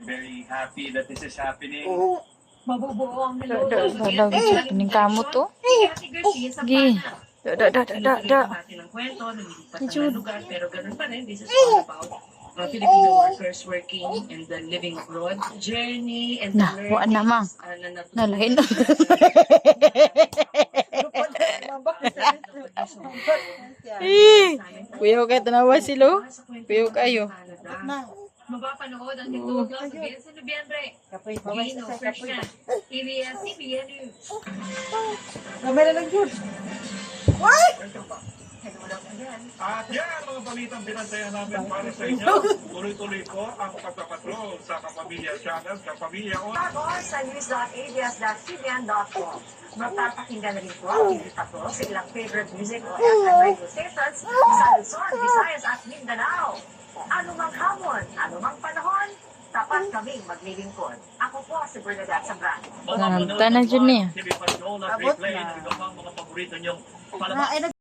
Very happy that this is happening. Mabubuo ang hello. Daw kining kamo to. Gi. Da. ng kwento, lumilipat ng lugar, pero ganun pa rin. This is all about Filipino workers working and the living abroad journey and the Na, wa namang. Nalahin. Kuya ko kayo tanawa sila. Kuya kayo. Mapapanood ang TikTok sa Bien sa Nobyembre. Gino, fresh na. ABS-CBN News. Kamera lang yun. At yan mga balitang binantayan namin para sa inyo. Tuloy-tuloy po ang pagpapatrol sa Kapamilya Channel, Kapamilya On. Ako sa news.abs.cbn.com. Magpapakinggan na rin po ang patrol sa ilang favorite music o FM radio stations sa Luzon, Visayas at Mindanao. Anumang hamon, anumang panahon, tapat kaming maglilingkod. Ako po si Bernadette Sabran. Tanang dyan niya. TV Patrol at replay ng iba pang mga paborito niyong palabas.